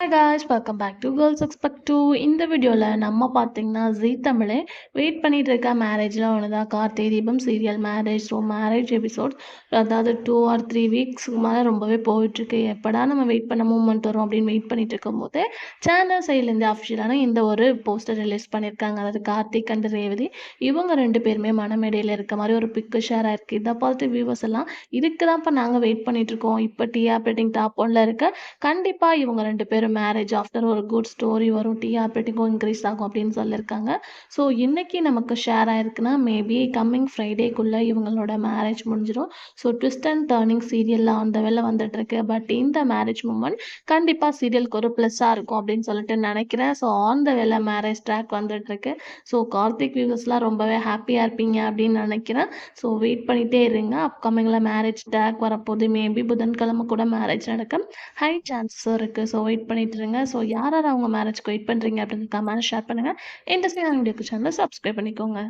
Hi guys, welcome back to Girls Expect 2. இந்த வீடியோவில் நம்ம பார்த்தீங்கன்னா ஜீ தமிழே வெயிட் பண்ணிட்டு இருக்க மேரேஜில் ஒன்று தான் Karthigai Deepam serial marriage. So marriage episodes அதாவது 2 or 3 வீக்ஸ்க்கு மேலே ரொம்பவே போயிட்டுருக்கு. எப்படா நம்ம வெயிட் பண்ண மூமெண்ட் வரும் அப்படின்னு வெயிட் பண்ணிட்டு இருக்கும் போது சேனல் சைட்லேருந்து அஃபிஷியலான இந்த ஒரு போஸ்டர் ரிலீஸ் பண்ணியிருக்காங்க. அதாவது கார்த்திக் அண்ட் ரேவதி இவங்க 2 பேருமே மனமேடையில் இருக்க மாதிரி ஒரு பிக்கு ஷேர் ஆயிருக்கு. இதை பார்த்து வியூவர்ஸ் எல்லாம் இதுக்கு தான் இப்போ நாங்கள் வெயிட் பண்ணிட்டு இருக்கோம். இப்போ டிஆர் ரேட்டிங் டாப் 1ல இருக்க கண்டிப்பாக இவங்க 2 பேரும் மேரேஜ் ஆஃப்டர் ஒரு குட் ஸ்டோரி வரும், டிஆர் ரேட்டிங்கும் இன்க்ரீஸ் ஆகும் அப்படின்னு சொல்லியிருக்காங்க. ஸோ இன்னைக்கு நமக்கு ஷேர் ஆயிருக்குன்னா மேபி கம்மிங் ஃப்ரைடேக்குள்ளே இவங்களோட மேரேஜ் முடிஞ்சிடும். ஸோ ட்விஸ்ட் அண்ட் டர்னிங் சீரியலில் அந்த வேலை வந்துட்டு இருக்கு. பட் இந்த மேரேஜ் மூமெண்ட் கண்டிப்பாக சீரியலுக்கு ஒரு ப்ளஸ்ஸாக இருக்கும் அப்படின்னு சொல்லிட்டு நினைக்கிறேன். ஸோ ஆன் த வேலை மேரேஜ் ட்ராக் வந்துட்டு இருக்கு. ஸோ கார்த்திக் வியூவர்ஸ்லாம் ரொம்பவே ஹாப்பியாக இருப்பீங்க அப்படின்னு நினைக்கிறேன். ஸோ வெயிட் பண்ணிகிட்டே இருங்க. அப்கமிங்கில் மேரேஜ் ட்ராக் வரப்போது. மேபி புதன்கிழமை கூட மேரேஜ் நடக்க ஹை சான்சஸ் இருக்குது. ஸோ வெயிட் பண்ணிட்டு இருங்க. ஸோ யார் யார் அவங்க மேரேஜ்க்கு வெயிட் பண்ணுறீங்க அப்படின்னு கமெண்ட் ஷேர் பண்ணுங்கள். இந்த வீடியோக்கு சேனலை சப்ஸ்கிரைப் பண்ணிக்கோங்க.